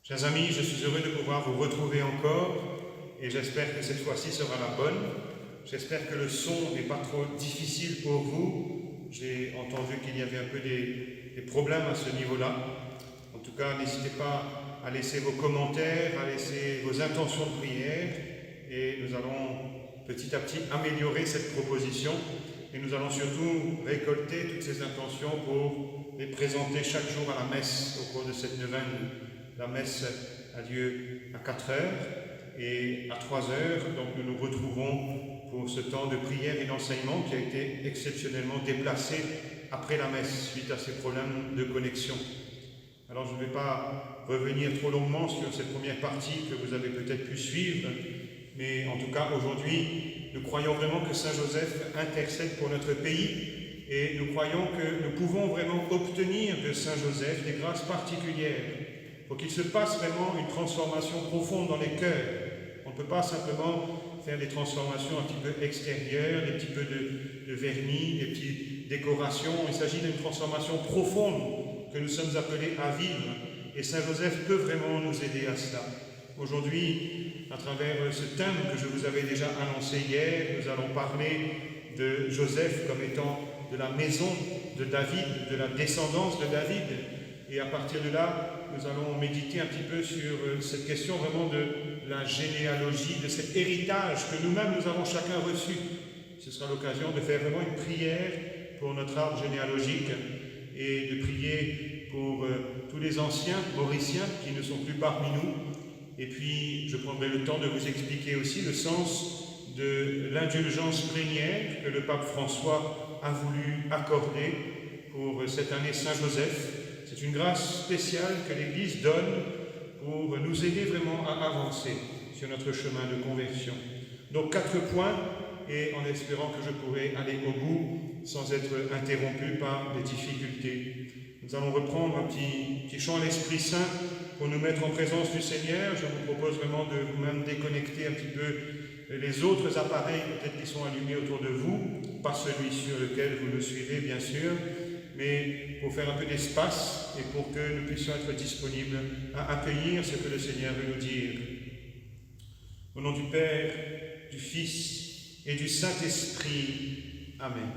Chers amis, je suis heureux de pouvoir vous retrouver encore et j'espère que cette fois-ci sera la bonne. J'espère que le son n'est pas trop difficile pour vous. J'ai entendu qu'il y avait un peu des problèmes à ce niveau-là. En tout cas, n'hésitez pas à laisser vos commentaires, à laisser vos intentions de prière et nous allons petit à petit améliorer cette proposition et nous allons surtout récolter toutes ces intentions pour les présenter chaque jour à la messe au cours de cette neuvaine. La messe a lieu à 4 heures et à 3 heures, donc nous nous retrouvons pour ce temps de prière et d'enseignement qui a été exceptionnellement déplacé après la messe suite à ces problèmes de connexion. Alors je ne vais pas revenir trop longuement sur cette première partie que vous avez peut-être pu suivre, mais en tout cas aujourd'hui nous croyons vraiment que Saint Joseph intercède pour notre pays et nous croyons que nous pouvons vraiment obtenir de Saint Joseph des grâces particulières pour qu'il se passe vraiment une transformation profonde dans les cœurs. On ne peut pas simplement faire des transformations un petit peu extérieures, des petits peu de vernis, des petites décorations. Il s'agit d'une transformation profonde que nous sommes appelés à vivre. Et Saint Joseph peut vraiment nous aider à cela. Aujourd'hui, à travers ce thème que je vous avais déjà annoncé hier, nous allons parler de Joseph comme étant de la maison de David, de la descendance de David. Et à partir de là, nous allons méditer un petit peu sur cette question vraiment de la généalogie, de cet héritage que nous-mêmes nous avons chacun reçu. Ce sera l'occasion de faire vraiment une prière pour notre arbre généalogique et de prier pour tous les anciens mauriciens qui ne sont plus parmi nous. Et puis, je prendrai le temps de vous expliquer aussi le sens de l'indulgence plénière que le pape François a voulu accorder pour cette année Saint-Joseph. C'est une grâce spéciale que l'Église donne pour nous aider vraiment à avancer sur notre chemin de conversion. Donc 4 points, et en espérant que je pourrai aller au bout sans être interrompu par des difficultés. Nous allons reprendre un petit chant à l'Esprit Saint pour nous mettre en présence du Seigneur. Je vous propose vraiment de vous-même déconnecter un petit peu les autres appareils peut-être qui sont allumés autour de vous, pas celui sur lequel vous le suivez bien sûr, mais pour faire un peu d'espace et pour que nous puissions être disponibles à accueillir ce que le Seigneur veut nous dire. Au nom du Père, du Fils et du Saint-Esprit. Amen.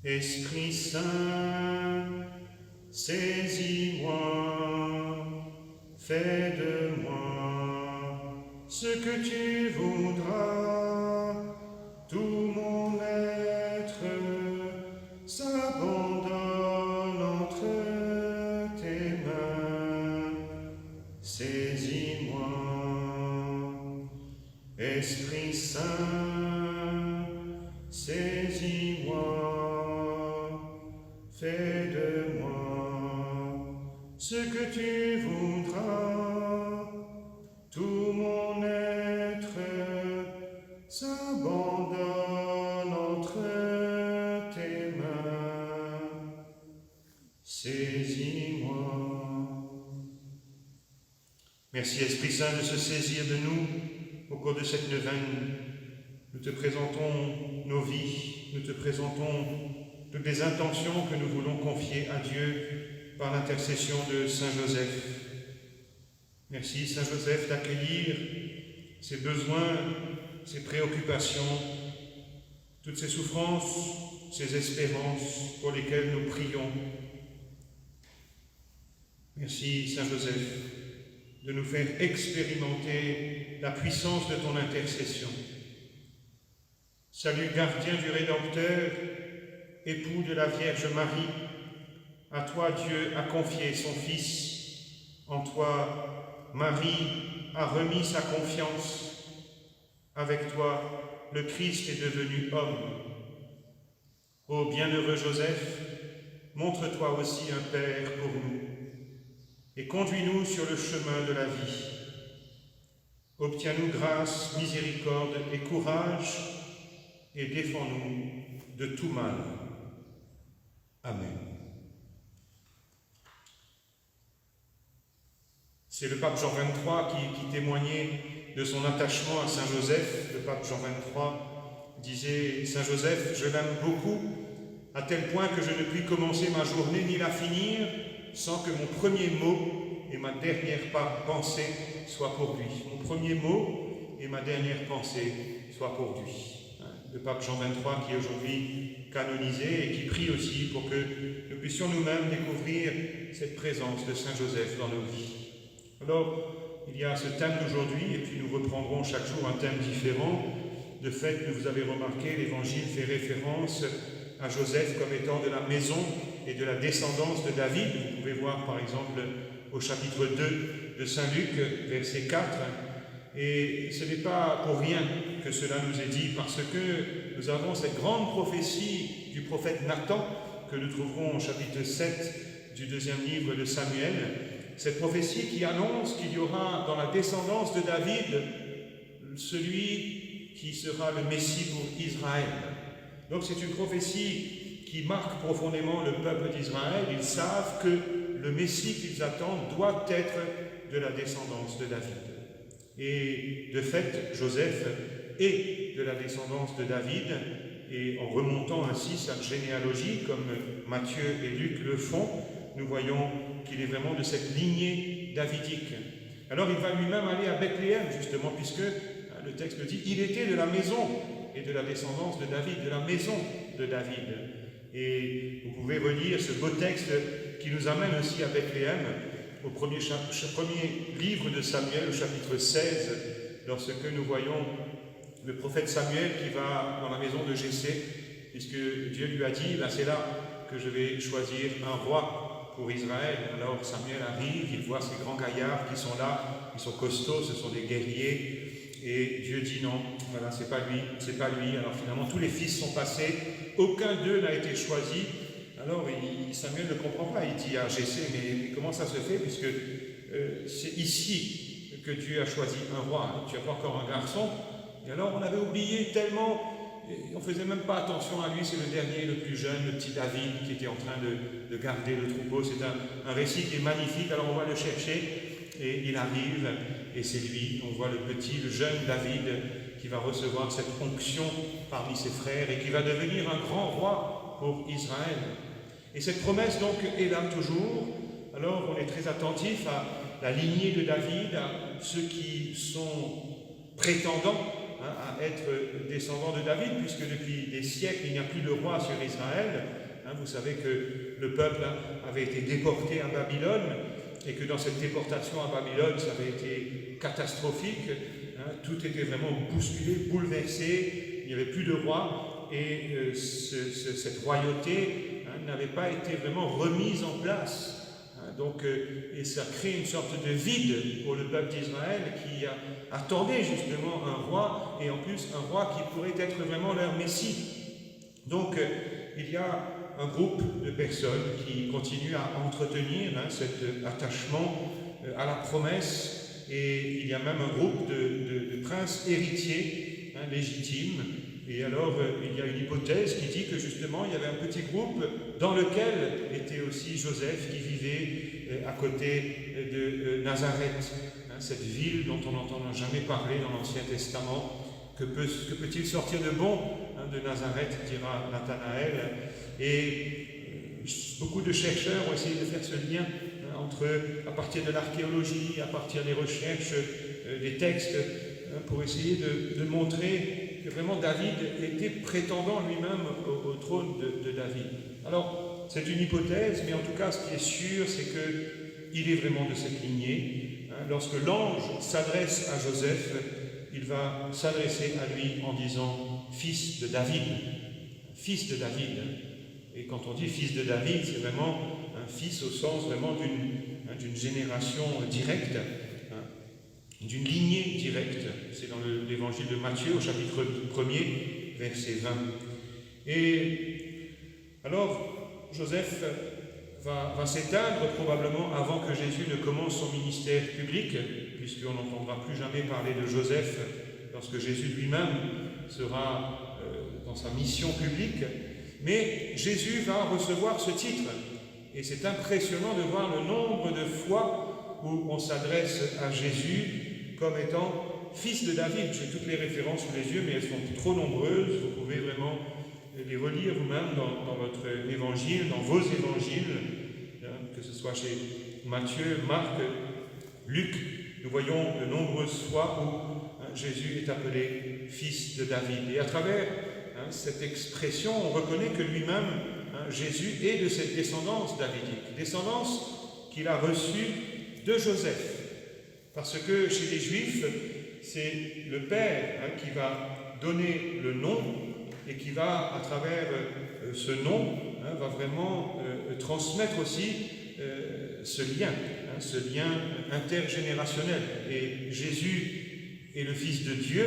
Esprit Saint, saisis-moi, fais de moi ce que tu voudras, tout mon être s'abandonne entre tes mains. Saisis-moi, Esprit Saint, saisis-moi, fais de moi ce que tu voudras, tout mon être s'abandonne entre tes mains. Saisis-moi. Merci Esprit Saint de se saisir de nous au cours de cette neuvaine. Nous te présentons nos vies, nous te présentons toutes les intentions que nous voulons confier à Dieu par l'intercession de Saint Joseph. Merci Saint Joseph d'accueillir ses besoins, ses préoccupations, toutes ces souffrances, ces espérances pour lesquelles nous prions. Merci Saint Joseph de nous faire expérimenter la puissance de ton intercession. Salut gardien du Rédempteur, époux de la Vierge Marie, à toi Dieu a confié son Fils, en toi Marie a remis sa confiance, avec toi le Christ est devenu homme. Ô bienheureux Joseph, montre-toi aussi un Père pour nous, et conduis-nous sur le chemin de la vie. Obtiens-nous grâce, miséricorde et courage, et défends-nous de tout mal. Amen. C'est le pape Jean XXIII qui témoignait de son attachement à Saint Joseph. Le pape Jean XXIII disait « Saint Joseph, je l'aime beaucoup, à tel point que je ne puis commencer ma journée ni la finir sans que mon premier mot et ma dernière pensée soient pour lui. Mon premier mot et ma dernière pensée soient pour lui. Le pape Jean XXIII qui est aujourd'hui canonisé et qui prie aussi pour que nous puissions nous-mêmes découvrir cette présence de Saint Joseph dans nos vies. Alors, il y a ce thème d'aujourd'hui, et puis nous reprendrons chaque jour un thème différent. De fait, vous avez remarqué, l'Évangile fait référence à Joseph comme étant de la maison et de la descendance de David. Vous pouvez voir par exemple au chapitre 2 de Saint Luc, verset 4. Et ce n'est pas pour rien que cela nous est dit, parce que nous avons cette grande prophétie du prophète Nathan, que nous trouverons au chapitre 7 du deuxième livre de Samuel. Cette prophétie qui annonce qu'il y aura dans la descendance de David celui qui sera le Messie pour Israël. Donc c'est une prophétie qui marque profondément le peuple d'Israël. Ils savent que le Messie qu'ils attendent doit être de la descendance de David. Et de fait, Joseph est de la descendance de David, et en remontant ainsi sa généalogie, comme Matthieu et Luc le font, nous voyons qu'il est vraiment de cette lignée davidique. Alors il va lui-même aller à Bethléem, justement, puisque le texte le dit, il était de la maison et de la descendance de David, de la maison de David. Et vous pouvez relire ce beau texte qui nous amène aussi à Bethléem, au premier livre de Samuel, au chapitre 16, lorsque nous voyons le prophète Samuel qui va dans la maison de Jessé, puisque Dieu lui a dit, c'est là que je vais choisir un roi pour Israël. Alors Samuel arrive, il voit ces grands gaillards qui sont là, ils sont costauds, ce sont des guerriers, et Dieu dit non, voilà, c'est pas lui. Alors finalement tous les fils sont passés, aucun d'eux n'a été choisi. Alors Samuel ne comprend pas, il dit à Jessé, mais comment ça se fait, puisque c'est ici que Dieu a choisi un roi, tu n'as pas encore un garçon. Et alors on avait oublié tellement, on ne faisait même pas attention à lui, c'est le dernier, le plus jeune, le petit David qui était en train de garder le troupeau. C'est un récit qui est magnifique, alors on va le chercher, et il arrive, et c'est lui, on voit le petit, le jeune David qui va recevoir cette onction parmi ses frères, et qui va devenir un grand roi pour Israël. Et cette promesse donc est là toujours. Alors on est très attentif à la lignée de David, à ceux qui sont prétendants à être descendants de David, puisque depuis des siècles il n'y a plus de roi sur Israël. Vous savez que le peuple avait été déporté à Babylone, et que dans cette déportation à Babylone ça avait été catastrophique. Tout était vraiment bousculé, bouleversé, il n'y avait plus de roi, et cette royauté n'avait pas été vraiment remise en place. Et ça crée une sorte de vide pour le peuple d'Israël qui attendait justement un roi, et en plus un roi qui pourrait être vraiment leur Messie. Donc il y a un groupe de personnes qui continuent à entretenir cet attachement à la promesse, et il y a même un groupe de princes héritiers légitimes. Et alors, il y a une hypothèse qui dit que justement, il y avait un petit groupe dans lequel était aussi Joseph qui vivait à côté de Nazareth, cette ville dont on n'entend jamais parler dans l'Ancien Testament. Que peut-il sortir de bon de Nazareth, dira Nathanaël. Et beaucoup de chercheurs ont essayé de faire ce lien à partir de l'archéologie, à partir des recherches, des textes, pour essayer de montrer que vraiment David était prétendant lui-même au trône de David. Alors, c'est une hypothèse, mais en tout cas, ce qui est sûr, c'est qu'il est vraiment de cette lignée. Lorsque l'ange s'adresse à Joseph, il va s'adresser à lui en disant « fils de David ». Fils de David. Et quand on dit fils de David, c'est vraiment un fils au sens vraiment d'une génération directe, d'une lignée directe. C'est dans l'évangile de Matthieu au chapitre 1er, verset 20. Et alors, Joseph va s'éteindre probablement avant que Jésus ne commence son ministère public, puisqu'on n'entendra plus jamais parler de Joseph lorsque Jésus lui-même sera dans sa mission publique. Mais Jésus va recevoir ce titre. Et c'est impressionnant de voir le nombre de fois où on s'adresse à Jésus comme étant fils de David. J'ai toutes les références sous les yeux, mais elles sont trop nombreuses. Vous pouvez vraiment les relire vous-même dans votre évangile, dans vos évangiles. que ce soit chez Matthieu, Marc, Luc, nous voyons de nombreuses fois où Jésus est appelé fils de David. Et à travers cette expression, on reconnaît que lui-même, Jésus, est de cette descendance davidique, descendance qu'il a reçue de Joseph. Parce que chez les Juifs, c'est le Père qui va donner le nom et qui va, à travers ce nom, va vraiment transmettre aussi ce lien intergénérationnel. Et Jésus est le Fils de Dieu.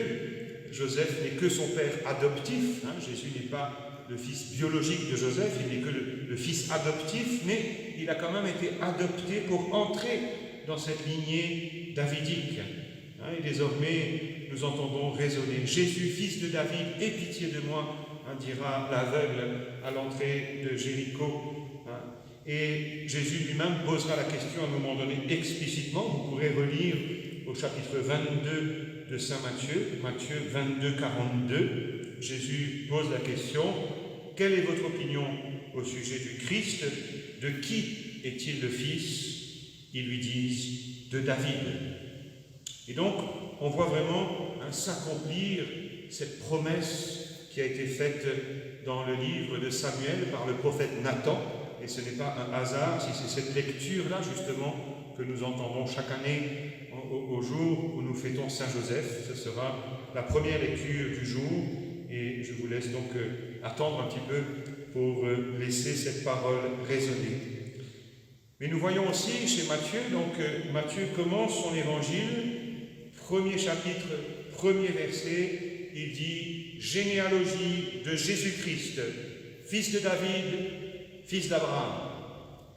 Joseph n'est que son père adoptif. Jésus n'est pas le fils biologique de Joseph, il n'est que le fils adoptif, mais il a quand même été adopté pour entrer dans cette lignée davidique. Et désormais, nous entendons résonner. Jésus, fils de David, aie pitié de moi, dira l'aveugle à l'entrée de Jéricho. Et Jésus lui-même posera la question à un moment donné explicitement. Vous pourrez relire au chapitre 22 de Saint Matthieu, Matthieu 22, 42. Jésus pose la question: quelle est votre opinion au sujet du Christ? De qui est-il le fils? Ils lui disent: de David. Et donc, on voit vraiment s'accomplir cette promesse qui a été faite dans le livre de Samuel par le prophète Nathan. Et ce n'est pas un hasard si c'est cette lecture-là, justement, que nous entendons chaque année au jour où nous fêtons Saint Joseph. Ce sera la première lecture du jour. Et je vous laisse donc attendre un petit peu pour laisser cette parole résonner. Mais nous voyons aussi chez Matthieu, donc Matthieu commence son évangile, premier chapitre, premier verset, il dit: généalogie de Jésus-Christ, fils de David, fils d'Abraham.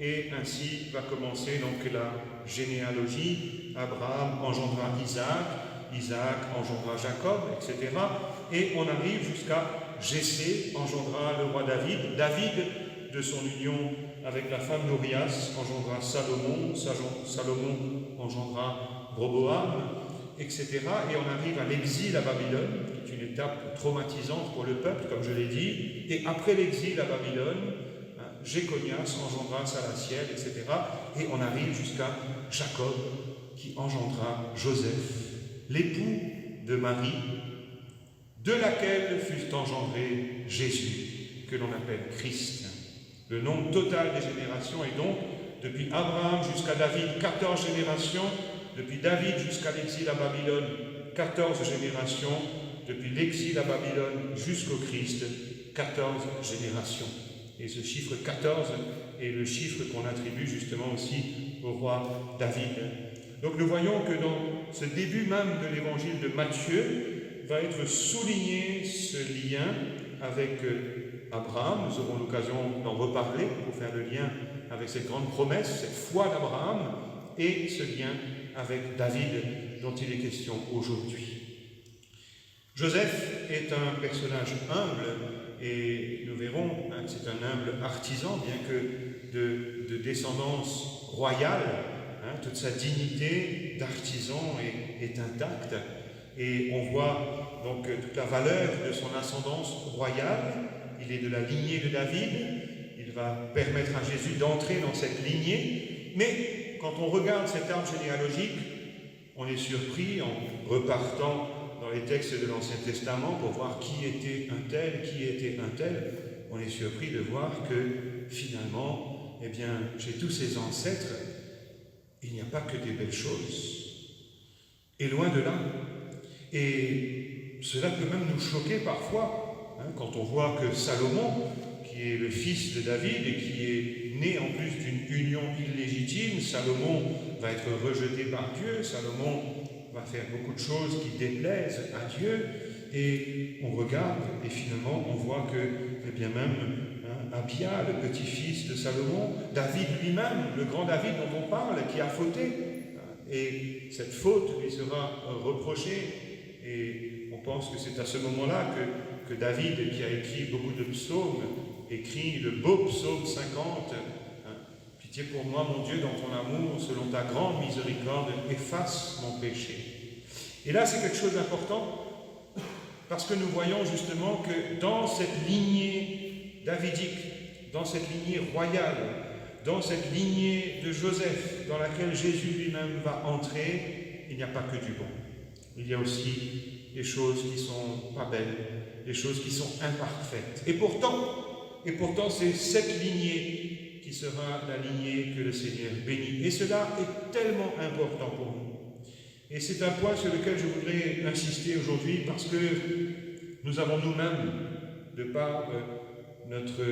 Et ainsi va commencer donc la généalogie. Abraham engendra Isaac, Isaac engendra Jacob, etc. Et on arrive jusqu'à Jessé engendra le roi David, David de son union avec la femme d'Urias engendra Salomon, Salomon engendra Roboam, etc. Et on arrive à l'exil à Babylone, qui est une étape traumatisante pour le peuple, comme je l'ai dit. Et après l'exil à Babylone, Jéconias engendra Salatiel, etc. Et on arrive jusqu'à Jacob, qui engendra Joseph, l'époux de Marie, de laquelle fut engendré Jésus, que l'on appelle Christ. Le nombre total des générations est donc, depuis Abraham jusqu'à David, 14 générations, depuis David jusqu'à l'exil à Babylone, 14 générations, depuis l'exil à Babylone jusqu'au Christ, 14 générations. Et ce chiffre 14 est le chiffre qu'on attribue justement aussi au roi David. Donc nous voyons que dans ce début même de l'évangile de Matthieu, va être souligné ce lien avec Abraham. Nous aurons l'occasion d'en reparler pour faire le lien avec cette grande promesse, cette foi d'Abraham, et ce lien avec David dont il est question aujourd'hui. Joseph est un personnage humble et nous verrons que c'est un humble artisan, bien que de descendance royale. Toute sa dignité d'artisan est intacte. Et on voit donc toute la valeur de son ascendance royale. Il est de la lignée de David. Il va permettre à Jésus d'entrer dans cette lignée. Mais quand on regarde cet arbre généalogique, on est surpris en repartant dans les textes de l'Ancien Testament pour voir qui était un tel, qui était un tel. On est surpris de voir que finalement, chez tous ses ancêtres, il n'y a pas que des belles choses. Et loin de là. Et cela peut même nous choquer parfois, quand on voit que Salomon, qui est le fils de David et qui est né en plus d'une union illégitime, Salomon va être rejeté par Dieu, Salomon va faire beaucoup de choses qui déplaisent à Dieu, et on regarde, et finalement on voit que, même Abia, le petit-fils de Salomon, David lui-même, le grand David dont on parle, qui a fauté, et cette faute lui sera reprochée, et on pense que c'est à ce moment-là que David, qui a écrit beaucoup de psaumes, écrit le beau psaume 50, Pitié pour moi, mon Dieu, dans ton amour, selon ta grande miséricorde, efface mon péché. Et là, c'est quelque chose d'important, parce que nous voyons justement que dans cette lignée davidique, dans cette lignée royale, dans cette lignée de Joseph, dans laquelle Jésus lui-même va entrer, il n'y a pas que du bon. Il y a aussi des choses qui sont pas belles, des choses qui sont imparfaites. Et pourtant, c'est cette lignée qui sera la lignée que le Seigneur bénit. Et cela est tellement important pour nous. Et c'est un point sur lequel je voudrais insister aujourd'hui parce que nous avons nous-mêmes, de par notre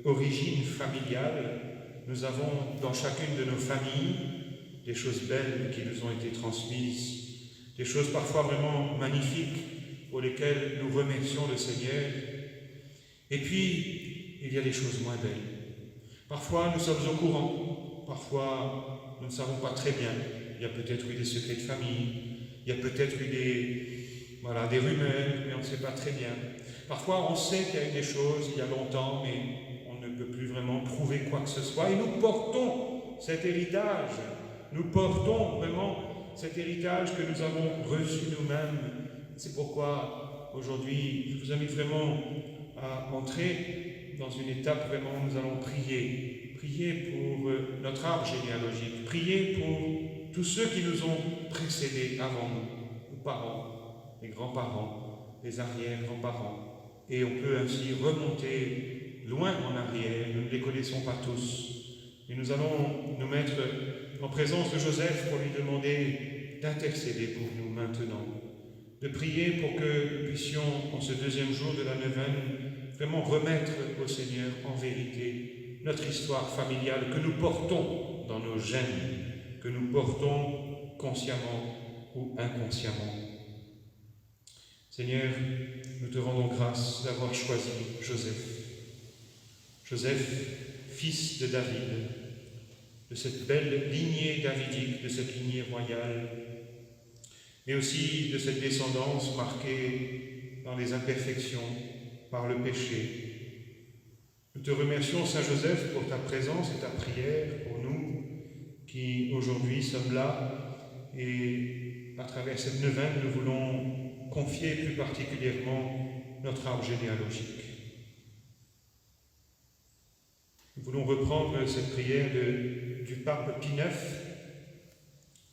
origine familiale, nous avons dans chacune de nos familles des choses belles qui nous ont été transmises, des choses parfois vraiment magnifiques pour lesquelles nous remercions le Seigneur. Et puis, il y a des choses moins belles. Parfois, nous sommes au courant, parfois, nous ne savons pas très bien. Il y a peut-être eu des secrets de famille, il y a peut-être eu des rumeurs, mais on ne sait pas très bien. Parfois, on sait qu'il y a eu des choses il y a longtemps, mais on ne peut plus vraiment prouver quoi que ce soit. Et nous portons cet héritage, nous portons vraiment cet héritage que nous avons reçu nous-mêmes. C'est pourquoi, aujourd'hui, je vous invite vraiment à entrer dans une étape vraiment où nous allons prier. Prier pour notre arbre généalogique, prier pour tous ceux qui nous ont précédés avant nous, nos parents, les grands-parents, les arrière-grands-parents. Et on peut ainsi remonter loin en arrière, nous ne les connaissons pas tous. Et nous allons nous mettre en présence de Joseph pour lui demander d'intercéder pour nous maintenant, de prier pour que nous puissions, en ce deuxième jour de la neuvaine, vraiment remettre au Seigneur en vérité notre histoire familiale que nous portons dans nos gènes, que nous portons consciemment ou inconsciemment. Seigneur, nous te rendons grâce d'avoir choisi Joseph. Joseph, fils de David, de cette belle lignée davidique, de cette lignée royale, mais aussi de cette descendance marquée par les imperfections, par le péché. Nous te remercions, Saint Joseph, pour ta présence et ta prière pour nous, qui aujourd'hui sommes là, et à travers cette neuvaine, nous voulons confier plus particulièrement notre arbre généalogique. Nous voulons reprendre cette prière du pape Pie IX,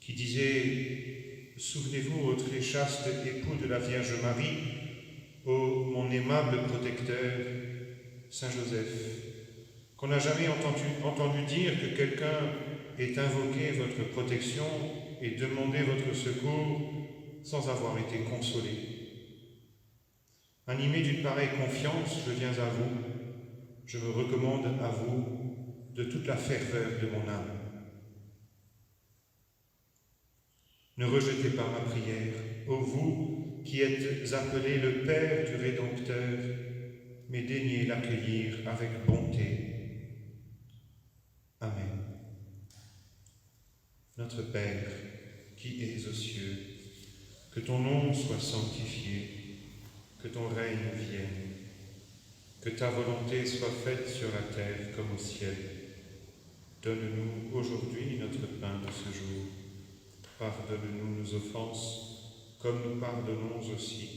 qui disait « Souvenez-vous, ô très chaste époux de la Vierge Marie, ô mon aimable protecteur, Saint Joseph, qu'on n'a jamais entendu dire que quelqu'un ait invoqué votre protection et demandé votre secours sans avoir été consolé. Animé d'une pareille confiance, je viens à vous, je me recommande à vous de toute la ferveur de mon âme. Ne rejetez pas ma prière, ô vous qui êtes appelé le Père du Rédempteur, mais daignez l'accueillir avec bonté. Amen. Notre Père, qui es aux cieux, que ton nom soit sanctifié, que ton règne vienne, que ta volonté soit faite sur la terre comme au ciel. Donne-nous aujourd'hui notre pain de ce jour. Pardonne-nous nos offenses, comme nous pardonnons aussi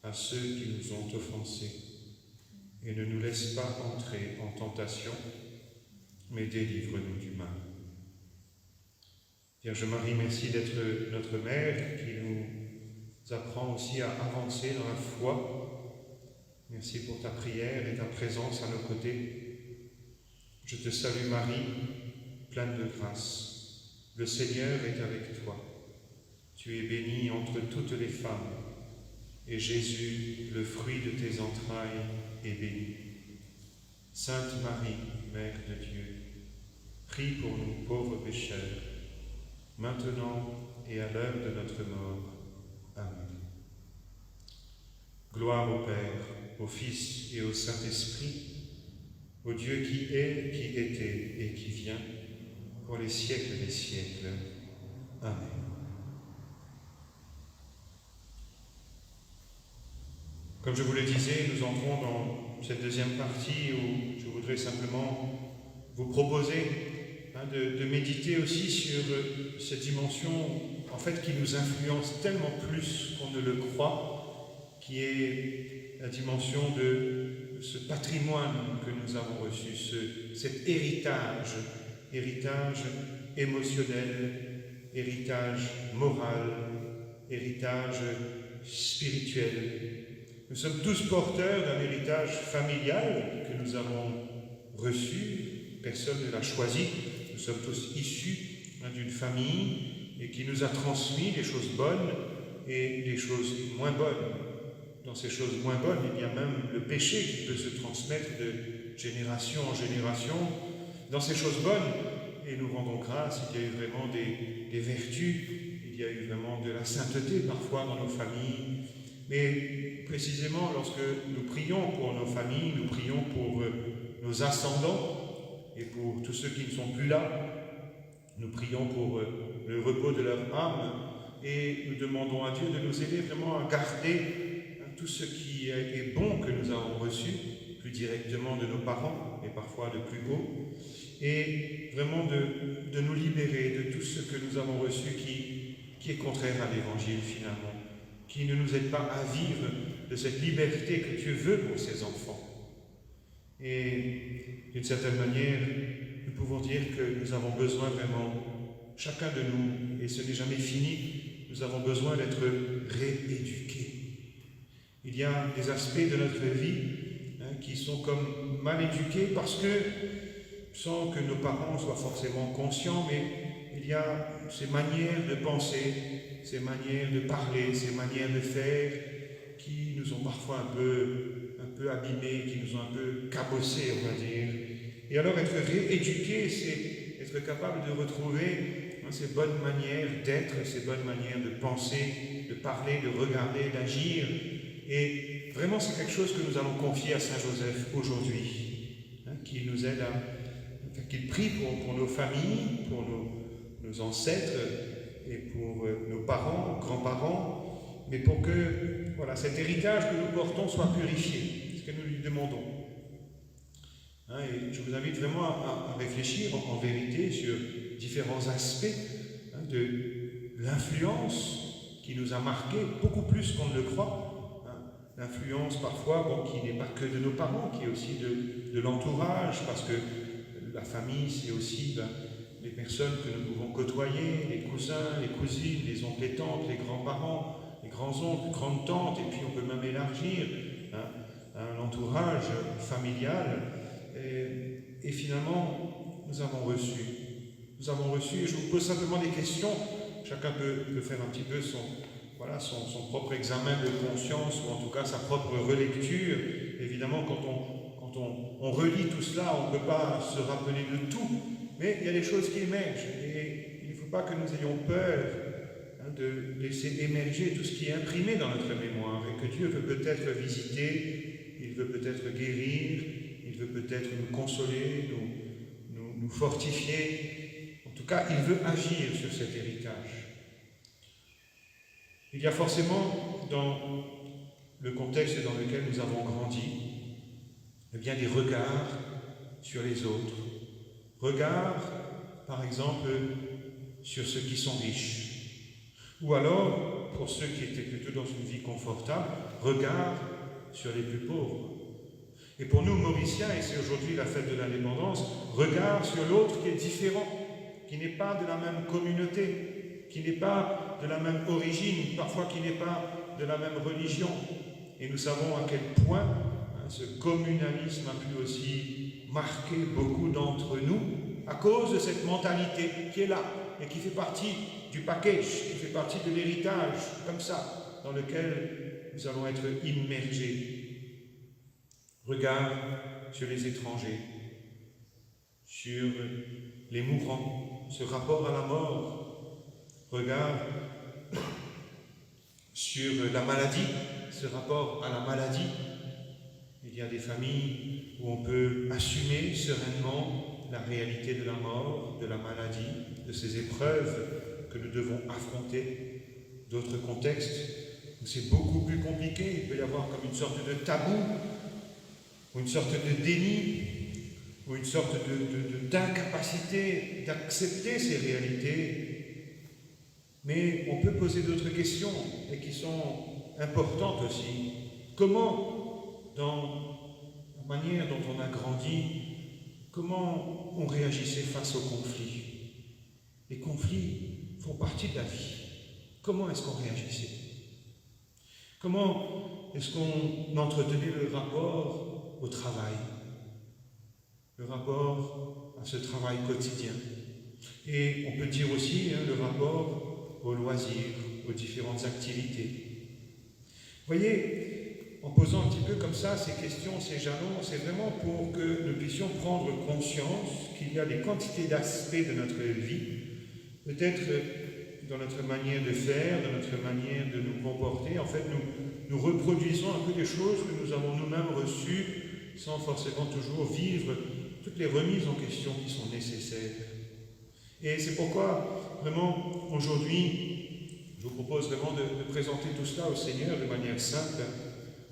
à ceux qui nous ont offensés. Et ne nous laisse pas entrer en tentation, mais délivre-nous du mal. Vierge Marie, merci d'être notre Mère qui nous apprend aussi à avancer dans la foi. Merci pour ta prière et ta présence à nos côtés. Je te salue Marie, pleine de grâce. Le Seigneur est avec toi. Tu es bénie entre toutes les femmes, et Jésus, le fruit de tes entrailles, est béni. Sainte Marie, Mère de Dieu, prie pour nous pauvres pécheurs, maintenant et à l'heure de notre mort. Amen. Gloire au Père, au Fils et au Saint-Esprit, au Dieu qui est, qui était et qui vient, pour les siècles des siècles. Amen. Comme je vous le disais, nous entrons dans cette deuxième partie où je voudrais simplement vous proposer de méditer aussi sur cette dimension en fait qui nous influence tellement plus qu'on ne le croit, qui est la dimension de ce patrimoine que nous avons reçu, cet héritage émotionnel, héritage moral, héritage spirituel. Nous sommes tous porteurs d'un héritage familial que nous avons reçu, personne ne l'a choisi, nous sommes tous issus d'une famille et qui nous a transmis des choses bonnes et des choses moins bonnes. Dans ces choses moins bonnes, il y a même le péché qui peut se transmettre de génération en génération. Dans ces choses bonnes, et nous rendons grâce, il y a eu vraiment des vertus, il y a eu vraiment de la sainteté parfois dans nos familles. Mais précisément, lorsque nous prions pour nos familles, nous prions pour nos ascendants et pour tous ceux qui ne sont plus là, nous prions pour le repos de leur âme et nous demandons à Dieu de nous aider vraiment à garder tout ce qui est bon que nous avons reçu, plus directement de nos parents et parfois de plus haut, et vraiment de nous libérer de tout ce que nous avons reçu qui est contraire à l'Évangile finalement, qui ne nous aide pas à vivre de cette liberté que Dieu veut pour ses enfants. Et d'une certaine manière, nous pouvons dire que nous avons besoin vraiment, chacun de nous, et ce n'est jamais fini, nous avons besoin d'être rééduqués. Il y a des aspects de notre vie qui sont comme mal éduqués parce que, sans que nos parents soient forcément conscients, mais il y a ces manières de penser, ces manières de parler, ces manières de faire qui nous ont parfois un peu abîmés, qui nous ont un peu cabossés, on va dire. Et alors être rééduqué, c'est être capable de retrouver ces bonnes manières d'être, ces bonnes manières de penser, de parler, de regarder, d'agir. Et vraiment, c'est quelque chose que nous allons confier à Saint Joseph aujourd'hui, qu'il nous aide qu'il prie pour nos familles, pour nos ancêtres et pour nos parents, grands-parents, mais pour que cet héritage que nous portons soit purifié, c'est ce que nous lui demandons. Et je vous invite vraiment à réfléchir en vérité sur différents aspects de l'influence qui nous a marqués beaucoup plus qu'on ne le croit. L'influence parfois qui n'est pas que de nos parents, qui est aussi de l'entourage, parce que la famille c'est aussi les personnes que nous pouvons côtoyer, les cousins, les cousines, les oncles et tantes, les grands-parents, les grands-oncles, grandes-tantes, et puis on peut même élargir l'entourage familial. Et finalement, nous avons reçu, et je vous pose simplement des questions, chacun peut faire un petit peu son propre examen de conscience, ou en tout cas sa propre relecture. Évidemment, quand on relit tout cela, on ne peut pas se rappeler de tout, mais il y a des choses qui émergent, et il ne faut pas que nous ayons peur de laisser émerger tout ce qui est imprimé dans notre mémoire, et que Dieu veut peut-être visiter, il veut peut-être guérir, il veut peut-être nous consoler, nous fortifier. En tout cas, il veut agir sur cet héritage. Il y a forcément, dans le contexte dans lequel nous avons grandi, bien des regards sur les autres. Regards, par exemple, sur ceux qui sont riches. Ou alors, pour ceux qui étaient plutôt dans une vie confortable, regards sur les plus pauvres. Et pour nous, Mauriciens, et c'est aujourd'hui la fête de l'indépendance, regards sur l'autre qui est différent, qui n'est pas de la même communauté, qui n'est pas de la même origine, parfois qui n'est pas de la même religion. Et nous savons à quel point ce communalisme a pu aussi marquer beaucoup d'entre nous à cause de cette mentalité qui est là et qui fait partie du package, qui fait partie de l'héritage, comme ça, dans lequel nous allons être immergés. Regard sur les étrangers, sur les mourants, ce rapport à la mort. Regard sur la maladie, ce rapport à la maladie. Il y a des familles où on peut assumer sereinement la réalité de la mort, de la maladie, de ces épreuves que nous devons affronter. D'autres contextes où c'est beaucoup plus compliqué, il peut y avoir comme une sorte de tabou, ou une sorte de déni, ou une sorte d'incapacité d'accepter ces réalités. Mais on peut poser d'autres questions, et qui sont importantes aussi. Comment, dans manière dont on a grandi, comment on réagissait face aux conflits. Les conflits font partie de la vie. Comment est-ce qu'on réagissait? Comment est-ce qu'on entretenait le rapport au travail, le rapport à ce travail quotidien? Et on peut dire aussi le rapport aux loisirs, aux différentes activités. Vous voyez, en posant un petit peu comme ça ces questions, ces jalons, c'est vraiment pour que nous puissions prendre conscience qu'il y a des quantités d'aspects de notre vie, peut-être dans notre manière de faire, dans notre manière de nous comporter. En fait, nous reproduisons un peu des choses que nous avons nous-mêmes reçues sans forcément toujours vivre toutes les remises en question qui sont nécessaires. Et c'est pourquoi, vraiment, aujourd'hui, je vous propose vraiment de présenter tout cela au Seigneur de manière simple,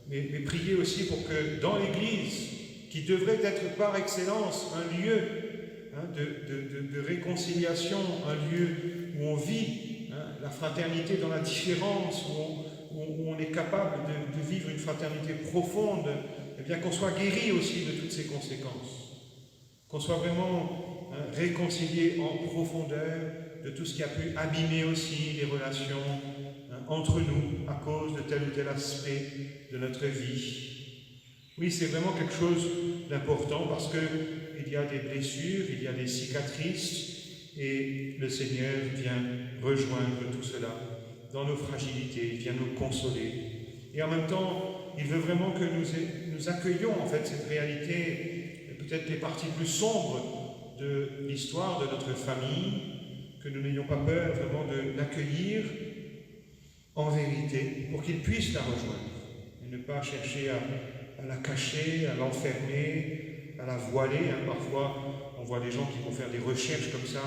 mais prier aussi pour que dans l'Église, qui devrait être par excellence un lieu de réconciliation, un lieu où on vit la fraternité dans la différence, où on est capable de vivre une fraternité profonde, et bien qu'on soit guéri aussi de toutes ces conséquences, qu'on soit vraiment réconcilié en profondeur de tout ce qui a pu abîmer aussi les relations entre nous à cause de tel ou tel aspect de notre vie. Oui, c'est vraiment quelque chose d'important parce qu'il y a des blessures, il y a des cicatrices et le Seigneur vient rejoindre tout cela dans nos fragilités, il vient nous consoler. Et en même temps, il veut vraiment que nous accueillions en fait cette réalité, peut-être les parties plus sombres de l'histoire de notre famille, que nous n'ayons pas peur vraiment de l'accueillir en vérité pour qu'il puisse la rejoindre et ne pas chercher à la cacher, à l'enfermer, à la voiler. Parfois, on voit des gens qui vont faire des recherches comme ça,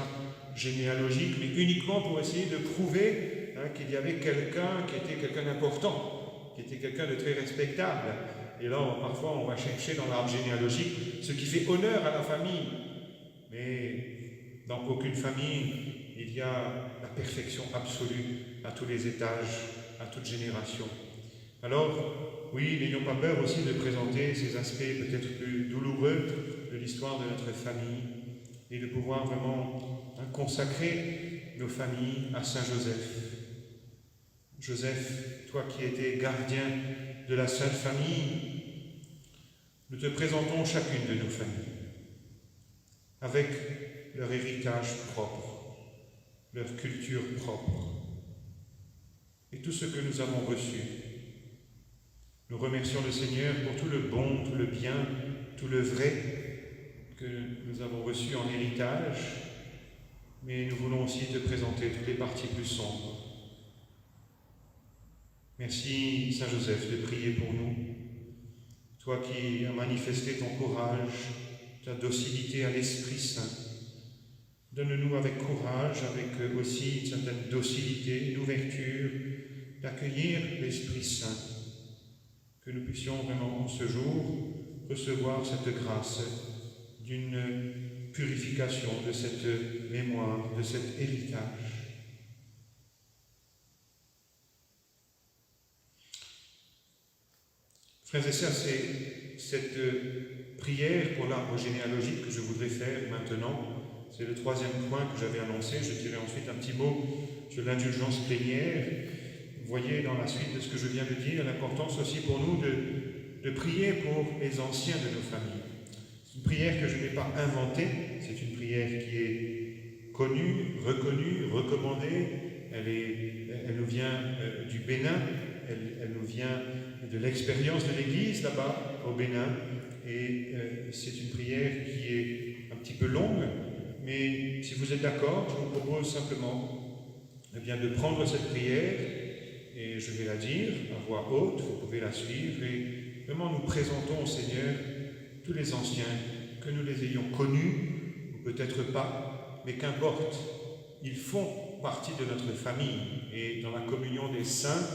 généalogiques, mais uniquement pour essayer de prouver qu'il y avait quelqu'un qui était quelqu'un d'important, qui était quelqu'un de très respectable. Et là, parfois, on va chercher dans l'arbre généalogique ce qui fait honneur à la famille. Mais dans aucune famille, il y a la perfection absolue à tous les étages, à toute génération. Alors, oui, n'ayons pas peur aussi de présenter ces aspects peut-être plus douloureux de l'histoire de notre famille et de pouvoir vraiment consacrer nos familles à Saint Joseph. Joseph, toi qui étais gardien de la Sainte Famille, nous te présentons chacune de nos familles, avec leur héritage propre, leur culture propre, et tout ce que nous avons reçu. Nous remercions le Seigneur pour tout le bon, tout le bien, tout le vrai que nous avons reçu en héritage, mais nous voulons aussi te présenter toutes les parties plus sombres. Merci, Saint Joseph, de prier pour nous. Toi qui as manifesté ton courage, ta docilité à l'Esprit Saint, donne-nous avec courage, avec aussi une certaine docilité, une ouverture, d'accueillir l'Esprit Saint, que nous puissions vraiment en ce jour recevoir cette grâce d'une purification de cette mémoire, de cet héritage. Frères et sœurs, c'est cette prière pour l'arbre généalogique que je voudrais faire maintenant. C'est le troisième point que j'avais annoncé. Je dirai ensuite un petit mot sur l'indulgence plénière. Vous voyez dans la suite de ce que je viens de dire, l'importance aussi pour nous de prier pour les anciens de nos familles. C'est une prière que je n'ai pas inventée, c'est une prière qui est connue, reconnue, recommandée. Elle nous vient du Bénin, elle nous vient de l'expérience de l'Église là-bas au Bénin. Et c'est une prière qui est un petit peu longue, mais si vous êtes d'accord, je vous propose simplement de prendre cette prière et je vais la dire à voix haute, vous pouvez la suivre et vraiment nous présentons au Seigneur tous les anciens, que nous les ayons connus ou peut-être pas, mais qu'importe, ils font partie de notre famille et dans la communion des saints,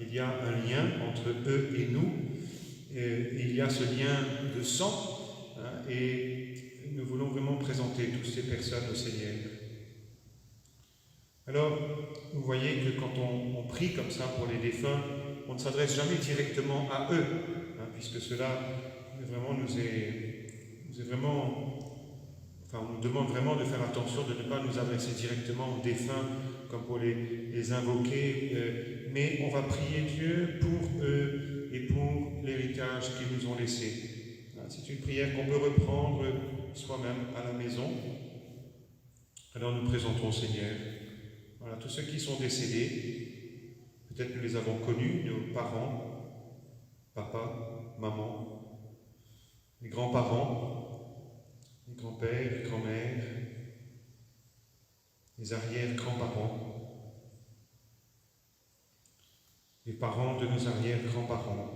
il y a un lien entre eux et nous, il y a ce lien de sang et nous voulons vraiment présenter toutes ces personnes au Seigneur. Alors, vous voyez que quand on prie comme ça pour les défunts, on ne s'adresse jamais directement à eux, puisque cela vraiment on nous demande vraiment de faire attention de ne pas nous adresser directement aux défunts comme pour les invoquer, mais on va prier Dieu pour eux et pour l'héritage qu'ils nous ont laissé. C'est une prière qu'on peut reprendre soi-même à la maison. Alors nous présentons au Seigneur, voilà, tous ceux qui sont décédés, peut-être nous les avons connus, nos parents, papa, maman, les grands-parents, les grands-pères, les grands-mères, les arrière-grands-parents, les parents de nos arrière-grands-parents,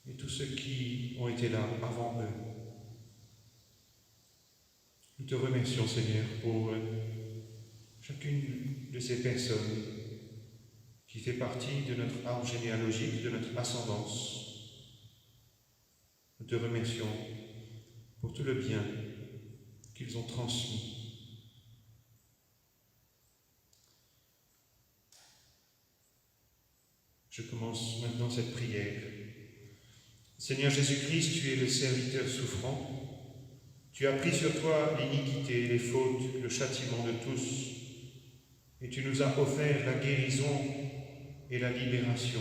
et tous ceux qui ont été là avant eux. Nous te remercions, Seigneur, pour chacune de ces personnes qui fait partie de notre arbre généalogique, de notre ascendance. Nous te remercions pour tout le bien qu'ils ont transmis. Je commence maintenant cette prière. Seigneur Jésus-Christ, tu es le serviteur souffrant. Tu as pris sur toi l'iniquité, les fautes, le châtiment de tous, et tu nous as offert la guérison et la libération.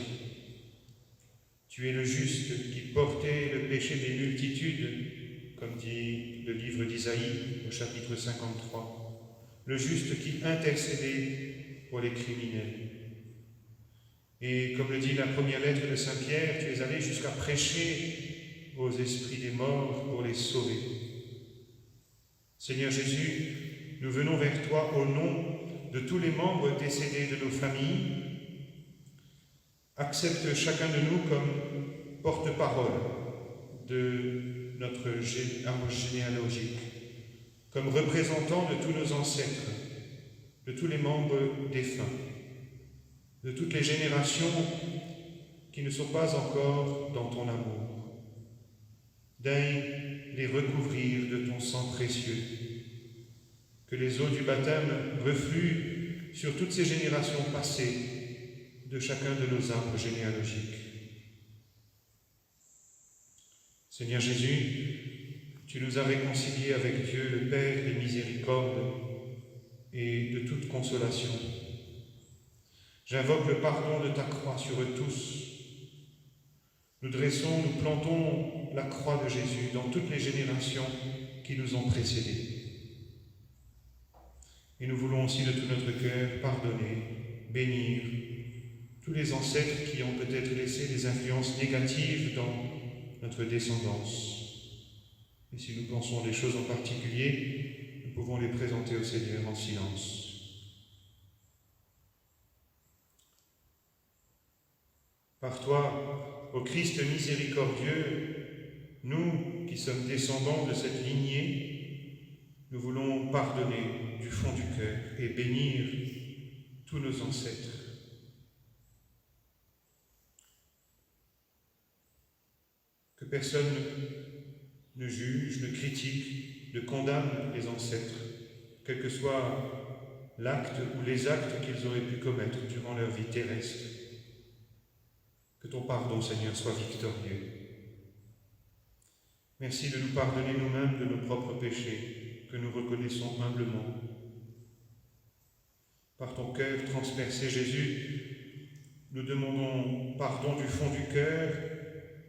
Tu es le juste qui portait le péché des multitudes, comme dit le livre d'Isaïe au chapitre 53, le juste qui intercédait pour les criminels. Et comme le dit la première lettre de Saint Pierre, tu es allé jusqu'à prêcher aux esprits des morts pour les sauver. Seigneur Jésus, nous venons vers toi au nom de tous les membres décédés de nos familles. Accepte chacun de nous comme porte-parole de notre arbre généalogique, comme représentant de tous nos ancêtres, de tous les membres défunts, de toutes les générations qui ne sont pas encore dans ton amour. Daigne les recouvrir de ton sang précieux, que les eaux du baptême refluent sur toutes ces générations passées de chacun de nos arbres généalogiques. Seigneur Jésus, tu nous as réconciliés avec Dieu, le Père des miséricordes et de toute consolation. J'invoque le pardon de ta croix sur eux tous. Nous plantons la croix de Jésus dans toutes les générations qui nous ont précédés. Et nous voulons aussi de tout notre cœur pardonner, bénir tous les ancêtres qui ont peut-être laissé des influences négatives dans notre descendance. Et si nous pensons des choses en particulier, nous pouvons les présenter au Seigneur en silence. Par toi, ô Christ miséricordieux, nous qui sommes descendants de cette lignée, nous voulons pardonner du fond du cœur et bénir tous nos ancêtres. Que personne ne juge, ne critique, ne condamne les ancêtres, quel que soit l'acte ou les actes qu'ils auraient pu commettre durant leur vie terrestre. Que ton pardon, Seigneur, soit victorieux. Merci de nous pardonner nous-mêmes de nos propres péchés, que nous reconnaissons humblement. Par ton cœur transpercé, Jésus, nous demandons pardon du fond du cœur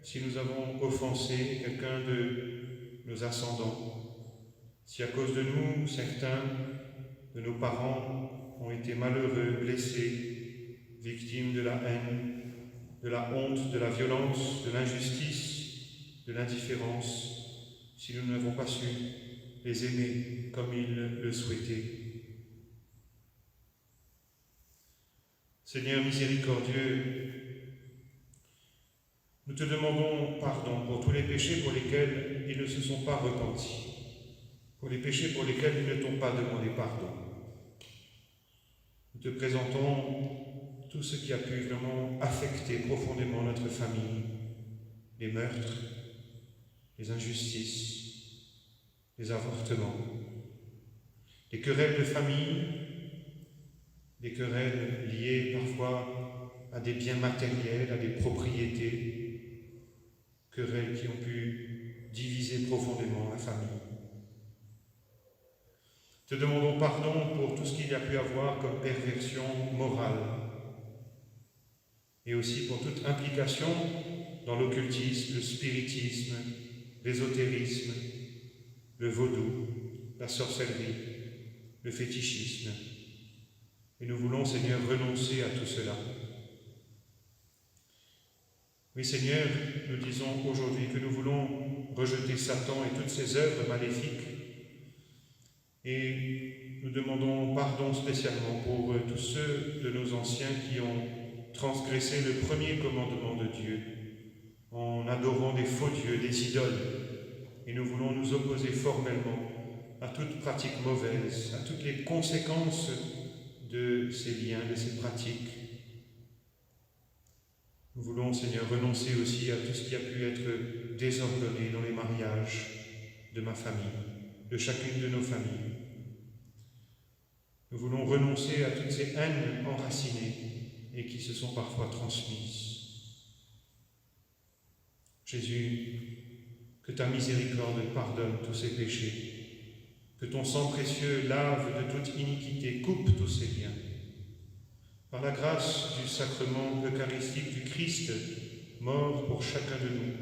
si nous avons offensé quelqu'un de nos ascendants, si à cause de nous, certains de nos parents ont été malheureux, blessés, victimes de la haine, de la honte, de la violence, de l'injustice, de l'indifférence, si nous n'avons pas su les aimer comme ils le souhaitaient. Seigneur miséricordieux, nous te demandons pardon pour tous les péchés pour lesquels ils ne se sont pas repentis, pour les péchés pour lesquels ils ne t'ont pas demandé pardon. Nous te présentons tout ce qui a pu vraiment affecter profondément notre famille, les meurtres, les injustices, les avortements, les querelles de famille, les querelles liées parfois à des biens matériels, à des propriétés, querelles qui ont pu diviser profondément la famille. Te demandons pardon pour tout ce qu'il y a pu avoir comme perversion morale et aussi pour toute implication dans l'occultisme, le spiritisme, l'ésotérisme, le vaudou, la sorcellerie, le fétichisme. Et nous voulons, Seigneur, renoncer à tout cela. Oui, Seigneur, nous disons aujourd'hui que nous voulons rejeter Satan et toutes ses œuvres maléfiques. Et nous demandons pardon spécialement pour tous ceux de nos anciens qui ont transgressé le premier commandement de Dieu en adorant des faux dieux, des idoles. Et nous voulons nous opposer formellement à toute pratique mauvaise, à toutes les conséquences de ces liens, de ces pratiques. Nous voulons, Seigneur, renoncer aussi à tout ce qui a pu être désordonné dans les mariages de ma famille, de chacune de nos familles. Nous voulons renoncer à toutes ces haines enracinées et qui se sont parfois transmises. Jésus, que ta miséricorde pardonne tous ces péchés, que ton sang précieux lave de toute iniquité, coupe tous ces liens. Par la grâce du sacrement eucharistique du Christ, mort pour chacun de nous,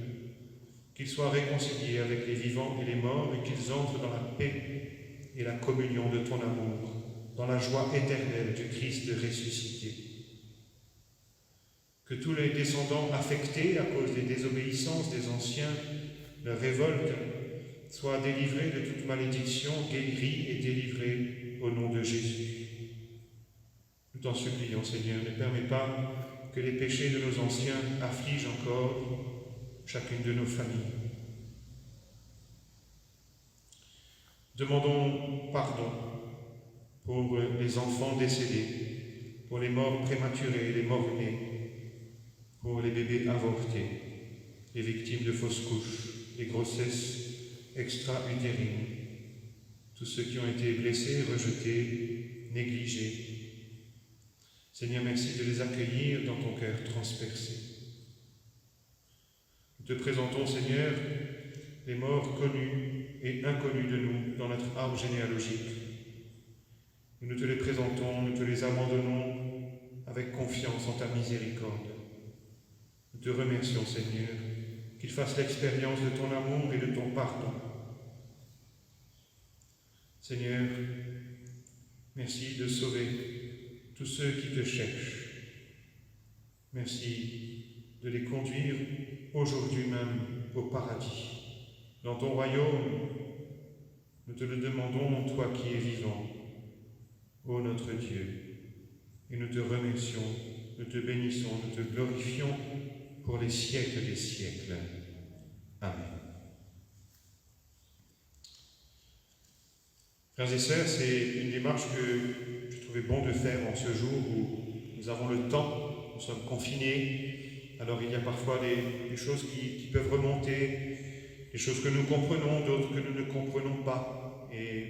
qu'ils soient réconciliés avec les vivants et les morts et qu'ils entrent dans la paix et la communion de ton amour, dans la joie éternelle du Christ ressuscité. Que tous les descendants affectés à cause des désobéissances des anciens, leur révolte, soient délivrés de toute malédiction, guéris et délivrés au nom de Jésus. Nous t'en supplions, Seigneur, ne permets pas que les péchés de nos anciens affligent encore chacune de nos familles. Demandons pardon pour les enfants décédés, pour les morts prématurés, les morts-nés, pour les bébés avortés, les victimes de fausses couches, les grossesses extra-utérines, tous ceux qui ont été blessés, rejetés, négligés. Seigneur, merci de les accueillir dans ton cœur transpercé. Nous te présentons, Seigneur, les morts connus et inconnus de nous dans notre arbre généalogique. Nous te les présentons, nous te les abandonnons avec confiance en ta miséricorde. Nous te remercions, Seigneur, qu'ils fassent l'expérience de ton amour et de ton pardon. Seigneur, merci de sauver tous ceux qui te cherchent. Merci de les conduire aujourd'hui même au paradis. Dans ton royaume, nous te le demandons, toi qui es vivant, ô notre Dieu, et nous te remercions, nous te bénissons, nous te glorifions pour les siècles des siècles. Amen. Frères et sœurs, c'est une démarche que je trouvais bon de faire en ce jour où nous avons le temps, nous sommes confinés, alors il y a parfois des choses qui peuvent remonter, des choses que nous comprenons, d'autres que nous ne comprenons pas. Et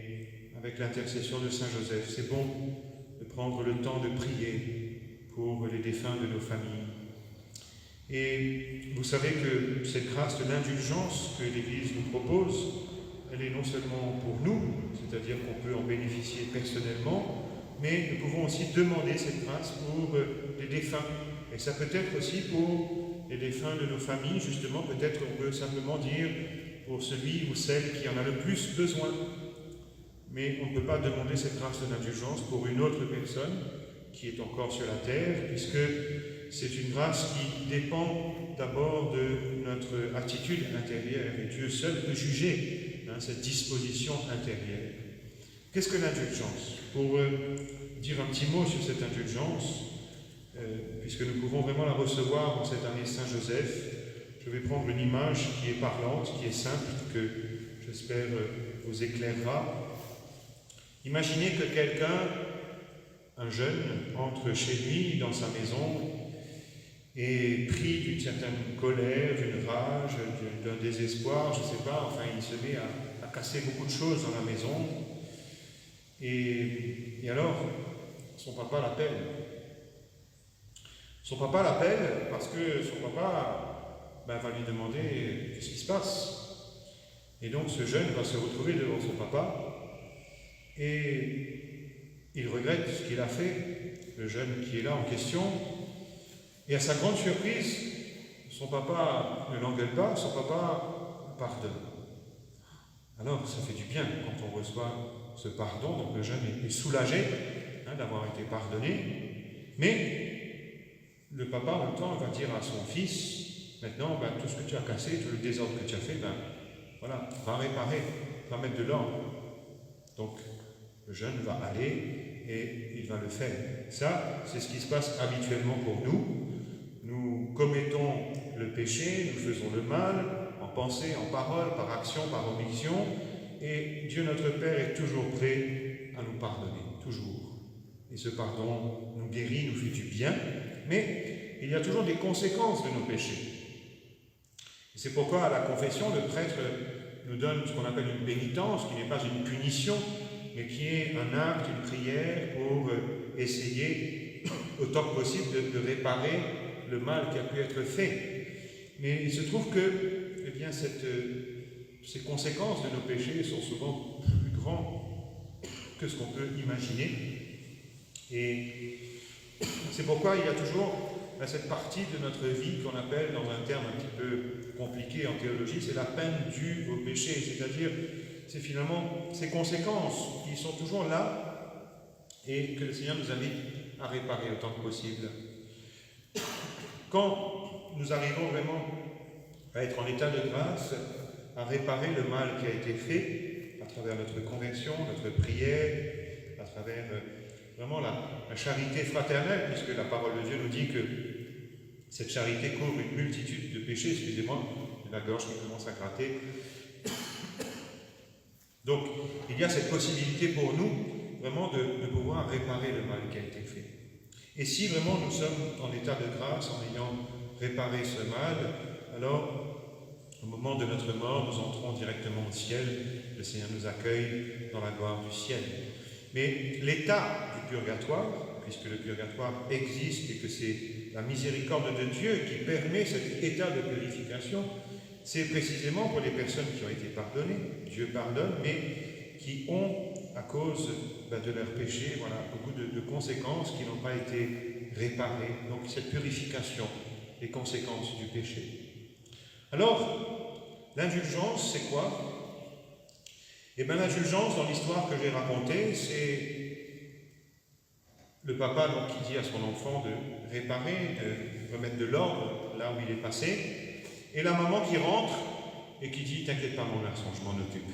avec l'intercession de Saint Joseph, c'est bon de prendre le temps de prier pour les défunts de nos familles. Et vous savez que cette grâce de l'indulgence que l'Église nous propose, elle est non seulement pour nous, c'est-à-dire qu'on peut en bénéficier personnellement, mais nous pouvons aussi demander cette grâce pour les défunts. Et ça peut être aussi pour les défunts de nos familles, justement, peut-être on peut simplement dire pour celui ou celle qui en a le plus besoin. Mais on ne peut pas demander cette grâce de l'indulgence pour une autre personne qui est encore sur la terre, puisque c'est une grâce qui dépend d'abord de notre attitude intérieure, et Dieu seul peut juger cette disposition intérieure. Qu'est-ce que l'indulgence? Pour dire un petit mot sur cette indulgence, puisque nous pouvons vraiment la recevoir en cette année Saint-Joseph, je vais prendre une image qui est parlante, qui est simple, que j'espère vous éclairera. Imaginez que quelqu'un, un jeune, entre chez lui, dans sa maison, et pris d'une certaine colère, d'une rage, d'un désespoir, je ne sais pas, enfin il se met à casser beaucoup de choses dans la maison. Et alors, son papa l'appelle. Son papa l'appelle parce que son papa va lui demander qu'est-ce qui se passe. Et donc ce jeune va se retrouver devant son papa et il regrette ce qu'il a fait, le jeune qui est là en question. Et à sa grande surprise, son papa ne l'engueule pas, son papa pardonne. Alors ça fait du bien quand on reçoit ce pardon, donc le jeune est soulagé d'avoir été pardonné, mais le papa en même temps va dire à son fils, maintenant tout ce que tu as cassé, tout le désordre que tu as fait, voilà, va réparer, va mettre de l'ordre. Donc le jeune va aller et il va le faire. Ça, c'est ce qui se passe habituellement pour nous. Nous commettons le péché, nous faisons le mal, en pensée, en parole, par action, par omission, et Dieu notre Père est toujours prêt à nous pardonner, toujours. Et ce pardon nous guérit, nous fait du bien, mais il y a toujours des conséquences de nos péchés. Et c'est pourquoi à la confession, le prêtre nous donne ce qu'on appelle une pénitence, qui n'est pas une punition, mais qui est un acte, une prière pour essayer, autant que possible, de réparer le mal qui a pu être fait. Mais il se trouve que ces conséquences de nos péchés sont souvent plus grandes que ce qu'on peut imaginer. Et c'est pourquoi il y a toujours cette partie de notre vie qu'on appelle, dans un terme un petit peu compliqué en théologie, c'est la peine due au péché. C'est-à-dire, c'est finalement ces conséquences qui sont toujours là et que le Seigneur nous invite à réparer autant que possible. Quand nous arrivons vraiment à être en état de grâce, à réparer le mal qui a été fait à travers notre conversion, notre prière, à travers vraiment la charité fraternelle, puisque la parole de Dieu nous dit que cette charité couvre une multitude de péchés. Excusez-moi, j'ai la gorge qui commence à gratter. Donc, il y a cette possibilité pour nous, vraiment, de pouvoir réparer le mal qui a été fait. Et si vraiment nous sommes en état de grâce, en ayant réparé ce mal, alors, au moment de notre mort, nous entrons directement au ciel. Le Seigneur nous accueille dans la gloire du ciel. Mais l'état du purgatoire, puisque le purgatoire existe et que c'est la miséricorde de Dieu qui permet cet état de purification, c'est précisément pour les personnes qui ont été pardonnées. Dieu pardonne, mais qui ont, à cause de leurs péchés, beaucoup de conséquences qui n'ont pas été réparées. Donc cette purification, les conséquences du péché. Alors, l'indulgence, c'est quoi ? L'indulgence, dans l'histoire que j'ai racontée, c'est le papa qui dit à son enfant de réparer, de remettre de l'ordre là où il est passé, et la maman qui rentre et qui dit « T'inquiète pas mon garçon, je m'en occupe ».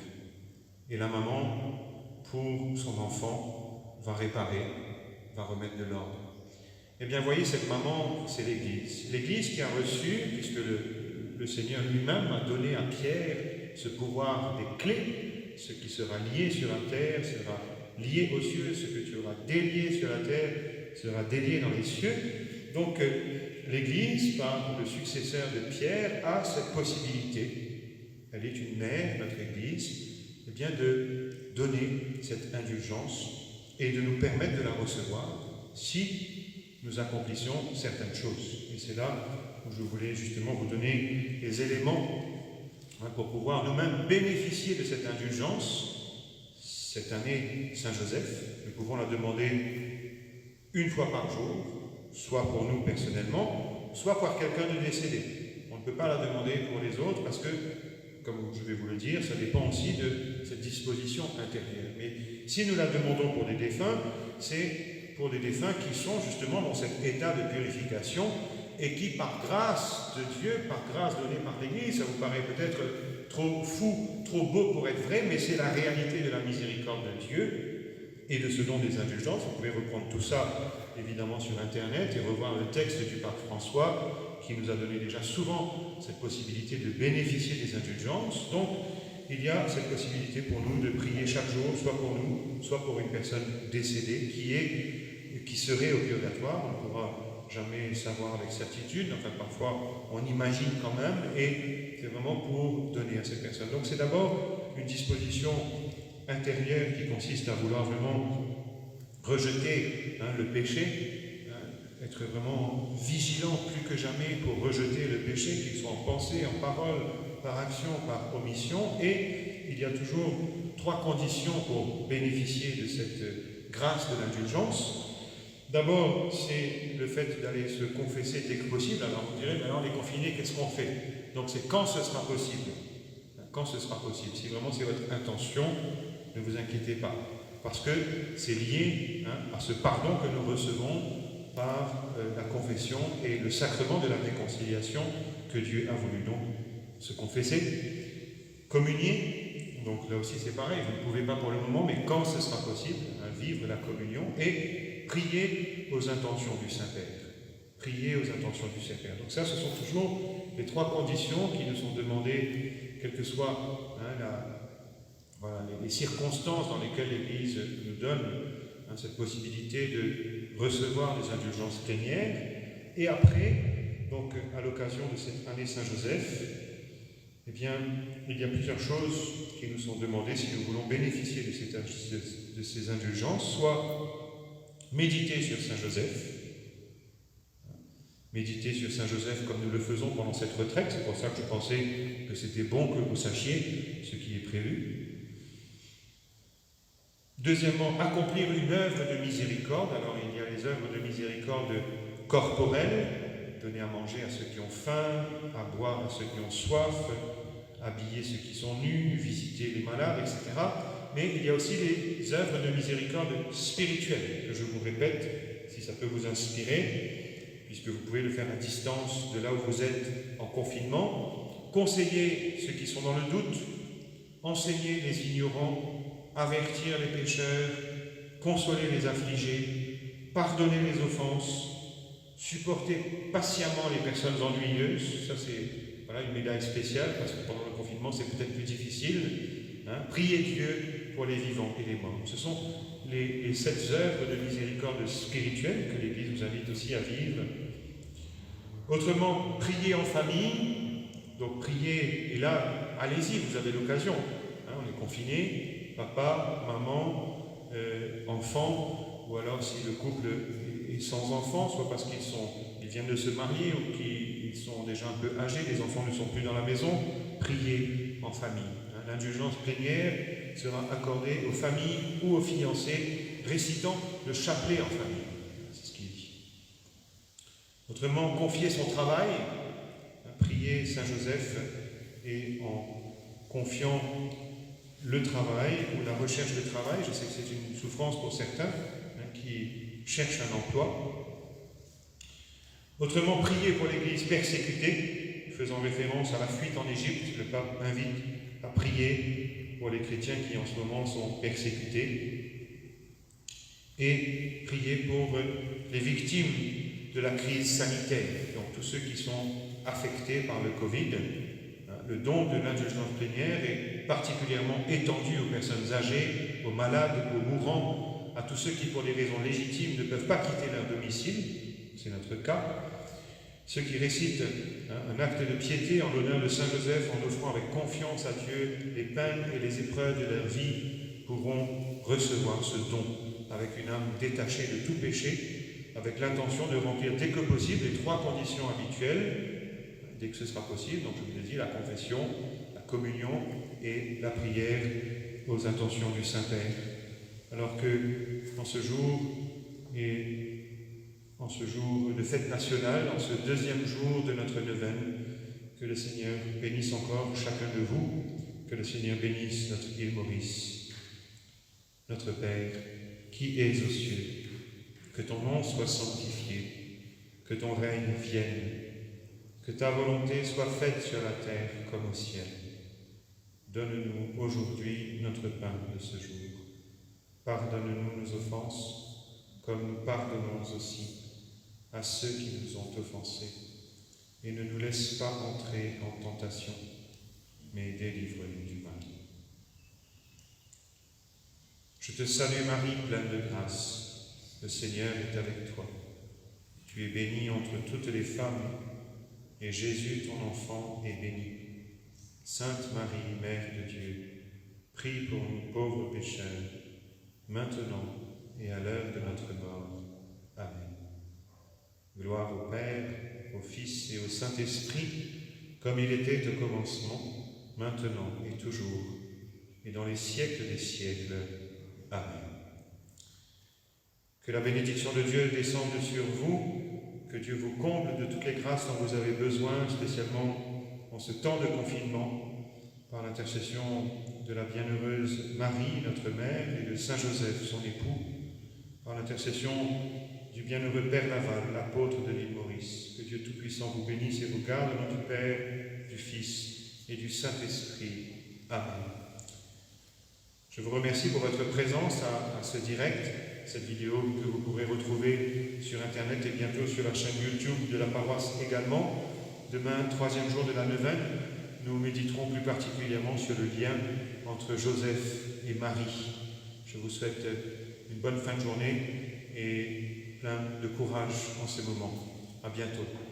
Et la maman, pour son enfant, va réparer, va remettre de l'ordre. Eh bien, voyez, cette maman, c'est l'Église. L'Église qui a reçu, puisque le Seigneur lui-même a donné à Pierre ce pouvoir des clés. Ce qui sera lié sur la terre sera lié aux cieux, ce que tu auras délié sur la terre sera délié dans les cieux. Donc l'Église, par le successeur de Pierre, a cette possibilité, elle est une mère, notre Église, de donner cette indulgence et de nous permettre de la recevoir si nous accomplissions certaines choses. Et c'est là où je voulais justement vous donner les éléments pour pouvoir nous-mêmes bénéficier de cette indulgence. Cette année, Saint-Joseph, nous pouvons la demander une fois par jour, soit pour nous personnellement, soit pour quelqu'un de décédé. On ne peut pas la demander pour les autres parce que, comme je vais vous le dire, ça dépend aussi de cette disposition intérieure. Mais si nous la demandons pour des défunts, c'est pour des défunts qui sont justement dans cet état de purification et qui, par grâce de Dieu, par grâce donnée par l'Église, ça vous paraît peut-être trop fou, trop beau pour être vrai, mais c'est la réalité de la miséricorde de Dieu et de ce don des indulgences. Vous pouvez reprendre tout ça, évidemment, sur Internet et revoir le texte du pape François, qui nous a donné déjà souvent cette possibilité de bénéficier des indulgences. Donc, il y a cette possibilité pour nous de prier chaque jour, soit pour nous, soit pour une personne décédée qui serait au purgatoire. On ne pourra jamais savoir avec certitude, enfin parfois on imagine quand même, et c'est vraiment pour donner à cette personne. Donc c'est d'abord une disposition intérieure qui consiste à vouloir vraiment rejeter le péché, être vraiment vigilant plus que jamais pour rejeter le péché, qu'il soit en pensée, en parole, par action, par omission. Et il y a toujours 3 conditions pour bénéficier de cette grâce de l'indulgence. D'abord, c'est le fait d'aller se confesser dès que possible. Alors vous direz, maintenant les confinés, qu'est-ce qu'on fait? Donc c'est quand ce sera possible. Quand ce sera possible. Si vraiment c'est votre intention, ne vous inquiétez pas. Parce que c'est lié à ce pardon que nous recevons par la confession et le sacrement de la réconciliation que Dieu a voulu donc se confesser. Communier, donc là aussi c'est pareil, vous ne pouvez pas pour le moment, mais quand ce sera possible, vivre la communion et prier aux intentions du Saint-Père. Prier aux intentions du Saint-Père. Donc ça, ce sont toujours les 3 conditions qui nous sont demandées, quelles que soient les circonstances dans lesquelles l'Église nous donne cette possibilité de recevoir les indulgences plénières. Et après, donc à l'occasion de cette année Saint-Joseph, eh bien, il y a plusieurs choses qui nous sont demandées si nous voulons bénéficier de ces indulgences, soit méditer sur Saint-Joseph, méditer sur Saint-Joseph comme nous le faisons pendant cette retraite. C'est pour ça que je pensais que c'était bon que vous sachiez ce qui est prévu. Deuxièmement, accomplir une œuvre de miséricorde. Alors il y a les œuvres de miséricorde corporelles, donner à manger à ceux qui ont faim, à boire à ceux qui ont soif, habiller ceux qui sont nus, visiter les malades, etc. Mais il y a aussi les œuvres de miséricorde spirituelle, que je vous répète, si ça peut vous inspirer, puisque vous pouvez le faire à distance de là où vous êtes en confinement. Conseiller ceux qui sont dans le doute, enseigner les ignorants, avertir les pécheurs, consoler les affligés, pardonner les offenses, supporter patiemment les personnes ennuyeuses. Ça c'est une médaille spéciale, parce que pendant le confinement c'est peut-être plus difficile. Prier Dieu pour les vivants et les morts. Ce sont les 7 œuvres de miséricorde spirituelle que l'Église vous invite aussi à vivre. Autrement, prier en famille. Donc prier, et là, allez-y, vous avez l'occasion. On est confinés, papa, maman, enfants, ou alors si le couple est sans enfants, soit parce qu'ils viennent de se marier ou qu'ils sont déjà un peu âgés, les enfants ne sont plus dans la maison, priez en famille. L'indulgence plénière sera accordée aux familles ou aux fiancés récitant le chapelet en famille. C'est ce qu'il dit. Autrement, confier son travail, prier Saint-Joseph et en confiant le travail ou la recherche de travail. Je sais que c'est une souffrance pour certains qui cherchent un emploi. Autrement, prier pour l'Église persécutée, faisant référence à la fuite en Égypte. Le pape invite à prier pour les chrétiens qui en ce moment sont persécutés. Et prier pour les victimes de la crise sanitaire, donc tous ceux qui sont affectés par le Covid. Le don de l'indulgence plénière est particulièrement étendu aux personnes âgées, aux malades, aux mourants, à tous ceux qui, pour des raisons légitimes, ne peuvent pas quitter leur domicile, c'est notre cas. Ceux qui récitent un acte de piété en l'honneur de Saint Joseph en offrant avec confiance à Dieu les peines et les épreuves de leur vie pourront recevoir ce don avec une âme détachée de tout péché, avec l'intention de remplir dès que possible les 3 conditions habituelles, dès que ce sera possible. Donc je vous ai dit, la confession, la communion et la prière aux intentions du Saint-Père. Alors que en ce jour de fête nationale, en ce 2e jour de notre neuvaine, que le Seigneur bénisse encore chacun de vous, que le Seigneur bénisse notre île Maurice. Notre Père, qui es aux cieux, que ton nom soit sanctifié, que ton règne vienne, que ta volonté soit faite sur la terre comme au ciel. Donne-nous aujourd'hui notre pain de ce jour. Pardonne-nous nos offenses, comme nous pardonnons aussi à ceux qui nous ont offensés. Et ne nous laisse pas entrer en tentation, mais délivre-nous du mal. Je te salue Marie, pleine de grâce. Le Seigneur est avec toi. Tu es bénie entre toutes les femmes, et Jésus, ton enfant, est béni. Sainte Marie, Mère de Dieu, prie pour nous pauvres pécheurs, maintenant et à l'heure de notre mort. Amen. Fils et au Saint-Esprit, comme il était au commencement, maintenant et toujours, et dans les siècles des siècles. Amen. Que la bénédiction de Dieu descende sur vous, que Dieu vous comble de toutes les grâces dont vous avez besoin, spécialement en ce temps de confinement, par l'intercession de la bienheureuse Marie, notre Mère, et de Saint Joseph, son époux, par l'intercession du bienheureux Père Laval, l'apôtre de l'île Maurice. Que Dieu Tout-Puissant vous bénisse et vous garde au nom du Père, du Fils et du Saint-Esprit. Amen. Je vous remercie pour votre présence à ce direct, cette vidéo que vous pourrez retrouver sur Internet et bientôt sur la chaîne YouTube de la paroisse également. Demain, 3e jour de la neuvaine, nous méditerons plus particulièrement sur le lien entre Joseph et Marie. Je vous souhaite une bonne fin de journée et plein de courage en ce moment. À bientôt.